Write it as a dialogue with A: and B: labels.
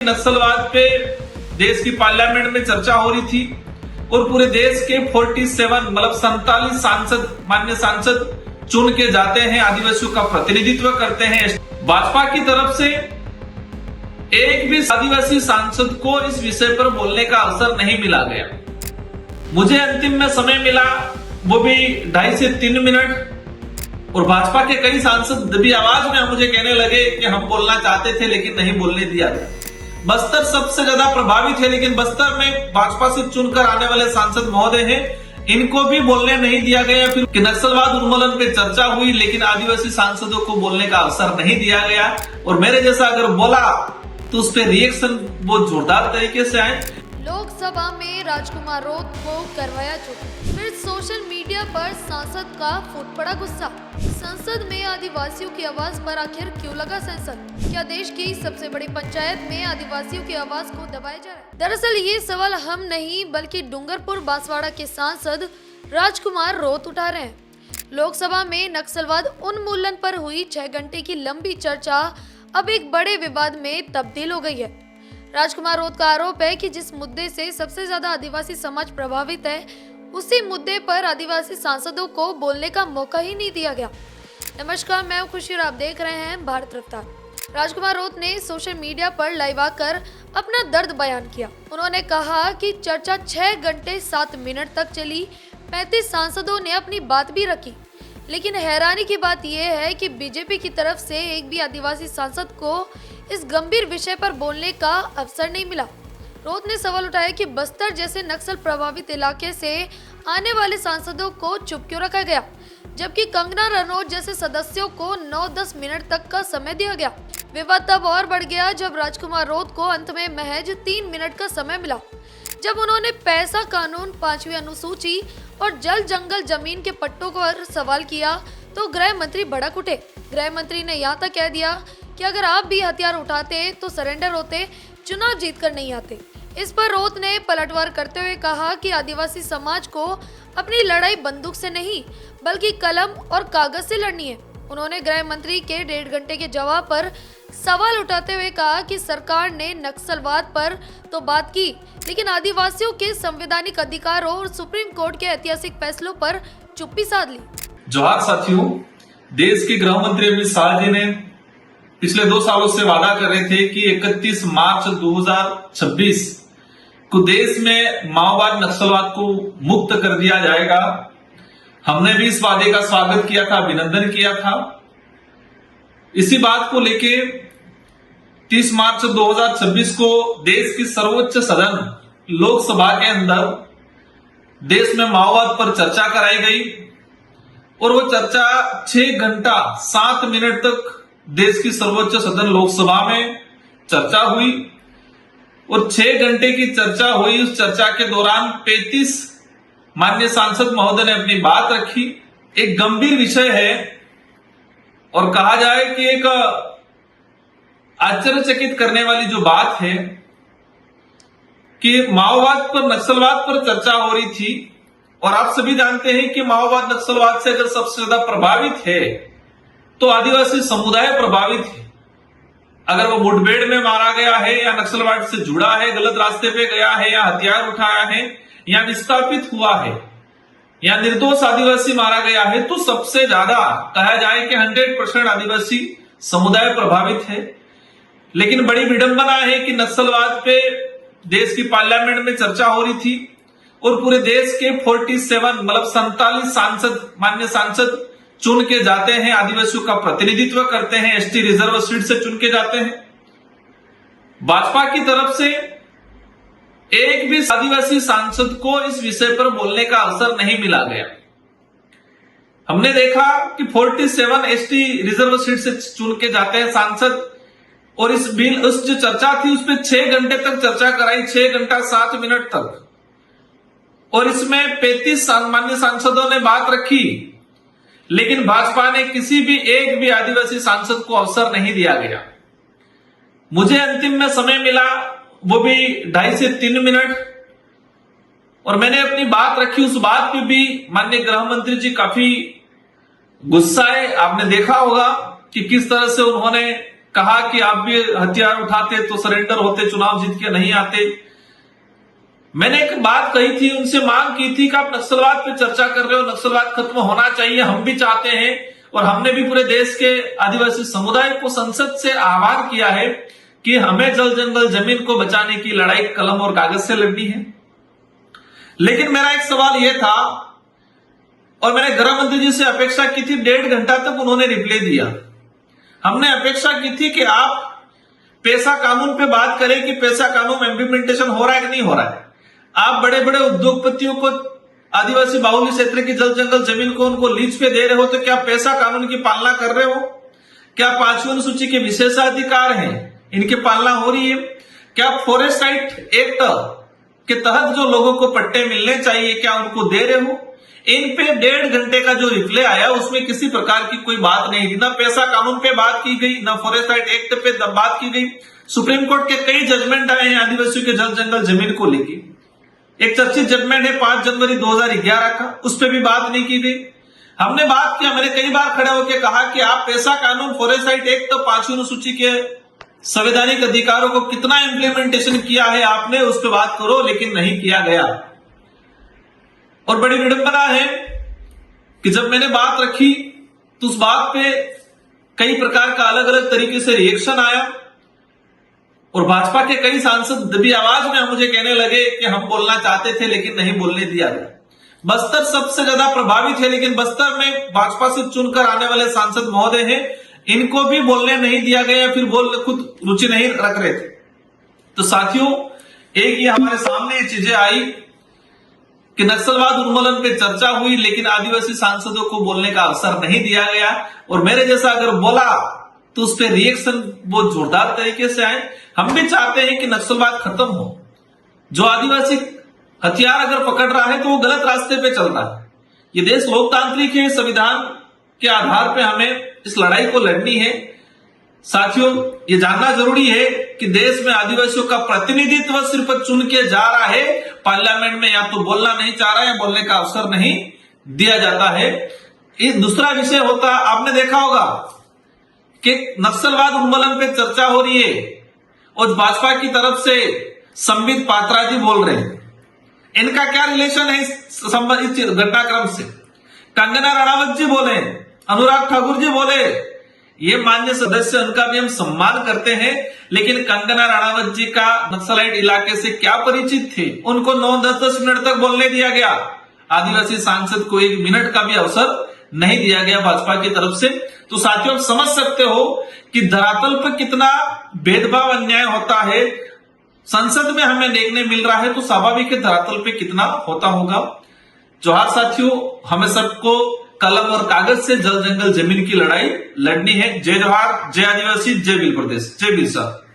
A: नक्सलवाद पे देश की पार्लियामेंट में चर्चा हो रही थी और पूरे देश के 47 मतलब 47 सांसद माननीय सांसद चुन के जाते हैं, आदिवासियों का प्रतिनिधित्व करते हैं। भाजपा की तरफ से एक भी आदिवासी सांसद को इस विषय पर बोलने का अवसर नहीं मिला गया। मुझे अंतिम में समय मिला, वो भी 2.5 से 3 मिनट, और भाजपा के कई सांसद भी आवाज में मुझे कहने लगे कि हम बोलना चाहते थे लेकिन नहीं बोलने दिया गया। बस्तर सबसे ज्यादा प्रभावित है, लेकिन बस्तर में भाजपा से चुनकर आने वाले सांसद महोदय हैं, इनको भी बोलने नहीं दिया गया। फिर कि नक्सलवाद उन्मूलन पे चर्चा हुई लेकिन आदिवासी सांसदों को बोलने का अवसर नहीं दिया गया, और मेरे जैसा अगर बोला तो उस पर रिएक्शन बहुत जोरदार तरीके से आए।
B: लोकसभा में राजकुमार रोत को करवाया चुप, फिर सोशल मीडिया पर सांसद का फूट पड़ा गुस्सा। संसद में आदिवासियों की आवाज पर आखिर क्यों लगा सेंसर? क्या देश की सबसे बड़ी पंचायत में आदिवासियों की आवाज को दबाया जा रहा है? दरअसल ये सवाल हम नहीं बल्कि डूंगरपुर बांसवाड़ा के सांसद राजकुमार रोत उठा रहे हैं। लोकसभा में नक्सलवाद उन्मूलन पर हुई 6 घंटे की लंबी चर्चा अब एक बड़े विवाद में तब्दील हो गई है। राजकुमार रोत का आरोप है कि जिस मुद्दे से सबसे ज्यादा आदिवासी समाज प्रभावित है, उसी मुद्दे पर आदिवासी सांसदों को बोलने का मौका ही नहीं दिया गया। नमस्कार, मैं हूं खुशी और आप देख रहे हैं भारत रफ्तार। राजकुमार रोत ने सोशल मीडिया पर लाइव आकर अपना दर्द बयान किया। उन्होंने कहा कि चर्चा 6 घंटे 7 मिनट तक चली, 35 सांसदों ने अपनी बात भी रखी, लेकिन हैरानी की बात यह है कि बीजेपी की तरफ से एक भी आदिवासी सांसद को इस गंभीर विषय पर बोलने का अवसर नहीं मिला। रोत ने सवाल उठाया कि बस्तर जैसे नक्सल प्रभावित इलाके से आने वाले सांसदों को चुप क्यों रखा गया, जबकि कंगना रनौत जैसे सदस्यों को 9-10 मिनट तक का समय दिया गया। विवाद तब और बढ़ गया जब राजकुमार रोत को अंत में महज 3 मिनट का समय मिला, जब उन्होंने पैसा कानून, 5वीं अनुसूची और जल जंगल जमीन के पट्टों पर सवाल किया तो गृह मंत्री भड़क उठे। गृह मंत्री ने यहाँ तक कह दिया कि अगर आप भी हथियार उठाते तो सरेंडर होते, चुनाव जीतकर नहीं आते। इस पर रोत ने पलटवार करते हुए कहा कि आदिवासी समाज को अपनी लड़ाई बंदूक से नहीं बल्कि कलम और कागज से लड़नी है। उन्होंने गृह मंत्री के 1.5 घंटे के जवाब पर सवाल उठाते हुए कहा कि सरकार ने नक्सलवाद पर तो बात की, लेकिन आदिवासियों के संवैधानिक अधिकारों और सुप्रीम कोर्ट के ऐतिहासिक फैसलों पर चुप्पी साध ली।
A: जोहार साथियों, देश के गृह मंत्री अमित शाह जी ने पिछले 2 सालों से वादा कर रहे थे कि 31 मार्च 2026 को देश में माओवाद नक्सलवाद को मुक्त कर दिया जाएगा। हमने भी इस वादे का स्वागत किया था, अभिनंदन किया था। इसी बात को लेके 30 मार्च 2026 को देश की सर्वोच्च सदन लोकसभा के अंदर देश में माओवाद पर चर्चा कराई गई, और वो चर्चा 6 घंटा 7 मिनट तक देश की सर्वोच्च सदन लोकसभा में चर्चा हुई। और 6 घंटे की चर्चा हुई। उस चर्चा के दौरान 35 माननीय सांसद महोदय ने अपनी बात रखी। एक गंभीर विषय है, और कहा जाए कि एक आश्चर्यचकित करने वाली जो बात है कि माओवाद पर, नक्सलवाद पर चर्चा हो रही थी, और आप सभी जानते हैं कि माओवाद नक्सलवाद से अगर सबसे ज्यादा प्रभावित है तो आदिवासी समुदाय प्रभावित है। अगर वो मुठभेड़ में मारा गया है, या नक्सलवाद से जुड़ा है, गलत रास्ते पे गया है, या हथियार उठाया है, या विस्थापित हुआ है, या निर्दोष आदिवासी मारा गया है, तो सबसे ज्यादा कहा जाए कि 100% आदिवासी समुदाय प्रभावित है। लेकिन बड़ी विडंबना है कि नक्सलवाद पे देश की पार्लियामेंट में चर्चा हो रही थी और पूरे देश के 47 मतलब 47 सांसद माननीय सांसद चुन के जाते हैं, आदिवासियों का प्रतिनिधित्व करते हैं, एसटी रिजर्व सीट से चुन के जाते हैं। भाजपा की तरफ से एक भी आदिवासी सांसद को इस विषय पर बोलने का अवसर नहीं मिला गया। हमने देखा कि 47 एसटी रिजर्व सीट से चुन के जाते हैं सांसद, और इस बिल, उस जो चर्चा थी उस पर 6 घंटे तक चर्चा कराई, 6 घंटा 7 मिनट तक, और इसमें 35 सामान्य सांसदों ने बात रखी, लेकिन भाजपा ने किसी भी एक भी आदिवासी सांसद को अवसर नहीं दिया गया। मुझे अंतिम में समय मिला, वो भी 2.5 से 3 मिनट, और मैंने अपनी बात रखी। उस बात पे भी माननीय गृह मंत्री जी काफी गुस्साए। आपने देखा होगा कि किस तरह से उन्होंने कहा कि आप भी हथियार उठाते तो सरेंडर होते, चुनाव जीत के नहीं आते। मैंने एक बात कही थी, उनसे मांग की थी कि आप नक्सलवाद पे चर्चा कर रहे हो, नक्सलवाद खत्म होना चाहिए, हम भी चाहते हैं। और हमने भी पूरे देश के आदिवासी समुदाय को संसद से आह्वान किया है कि हमें जल जंगल जमीन को बचाने की लड़ाई कलम और कागज से लड़नी है। लेकिन मेरा एक सवाल यह था, और मैंने गृह मंत्री जी से अपेक्षा की थी, 1.5 घंटा तक उन्होंने रिप्लाई दिया। हमने अपेक्षा की थी कि आप पेशा कानून पे बात करें कि पेशा कानून इम्प्लीमेंटेशन हो रहा है कि नहीं हो रहा है। आप बड़े बड़े उद्योगपतियों को आदिवासी बाहुल्य क्षेत्र की जल जंगल जमीन को उनको लीज पे दे रहे हो, तो क्या पेशा कानून की पालना कर रहे हो? क्या 5वीं अनुसूची के विशेषाधिकार हैं, इनकी पालना हो रही है? क्या फॉरेस्ट राइट एक्ट के तहत जो लोगों को पट्टे मिलने चाहिए, क्या उनको दे रहे हो? इन पे 1.5 घंटे का जो रिप्लाई आया उसमें किसी प्रकार की कोई बात नहीं थी। ना पेशा कानून पे बात की गई, ना फॉरेस्ट राइट एक्ट पे बात की गई। सुप्रीम कोर्ट के कई जजमेंट आए हैं आदिवासियों के जल जंगल जमीन को लेकर। एक चर्चित जजमेंट है 5 जनवरी 2011 का, उस पर भी बात नहीं की गई। हमने बात किया, मैंने कई बार खड़े होकर कहा कि आप पेशा कानून, फॉरेस्ट राइट एक्ट, तो 5वीं अनुसूची के संवैधानिक अधिकारों को कितना इंप्लीमेंटेशन किया है आपने, उस पर बात करो, लेकिन नहीं किया गया। और बड़ी विडंबना है कि जब मैंने बात रखी तो उस बात पे कई प्रकार का अलग अलग तरीके से रिएक्शन आया, और भाजपा के कई सांसद दबी आवाज में मुझे कहने लगे कि हम बोलना चाहते थे लेकिन नहीं बोलने दिया गया। बस्तर सबसे ज्यादा प्रभावित है, लेकिन बस्तर में भाजपा से चुनकर आने वाले सांसद महोदय हैं, इनको भी बोलने नहीं दिया गया, फिर बोल खुद रुचि नहीं रख रहे थे। तो साथियों, एक ये हमारे सामने ये चीजें आई कि नक्सलवाद उन्मूलन पे चर्चा हुई, लेकिन आदिवासी सांसदों को बोलने का अवसर नहीं दिया गया। और मेरे जैसा अगर बोला तो उस पर रिएक्शन बहुत जोरदार तरीके से आए। हम भी चाहते हैं कि नक्सलवाद खत्म हो। जो आदिवासी हथियार अगर पकड़ रहा है तो वो गलत रास्ते पे चल रहा है। ये देश लोकतांत्रिक है, संविधान के आधार पे हमें इस लड़ाई को लड़नी है। साथियों, ये जानना जरूरी है कि देश में आदिवासियों का प्रतिनिधित्व सिर्फ चुन के जा रहा है, पार्लियामेंट में या तो बोलना नहीं चाह रहा है, बोलने का अवसर नहीं दिया जाता है। ये दूसरा विषय होता, आपने देखा होगा कि नक्सलवाद उन्मूलन पे चर्चा हो रही है और भाजपा की तरफ से संबित पात्रा जी बोल रहे हैं। इनका क्या रिलेशन है इस घटनाक्रम से? कंगना रणावत जी बोले, अनुराग ठाकुर जी बोले, ये मान्य सदस्य, उनका भी हम सम्मान करते हैं, लेकिन कंगना रणावत जी का नक्सलाइट इलाके से क्या परिचित थे? उनको 9-10 मिनट तक बोलने दिया गया। आदिवासी सांसद को 1 मिनट का भी अवसर नहीं दिया गया भाजपा की तरफ से। तो साथियों, आप समझ सकते हो कि धरातल पर कितना भेदभाव, अन्याय होता है। संसद में हमें देखने मिल रहा है, तो स्वाभाविक है धरातल पे कितना होता होगा। जोहार साथियों, हमें सबको कलम और कागज से जल जंगल जमीन की लड़ाई लड़नी है। जय जोहार, जय आदिवासी, जय भील प्रदेश, जय बिरसा।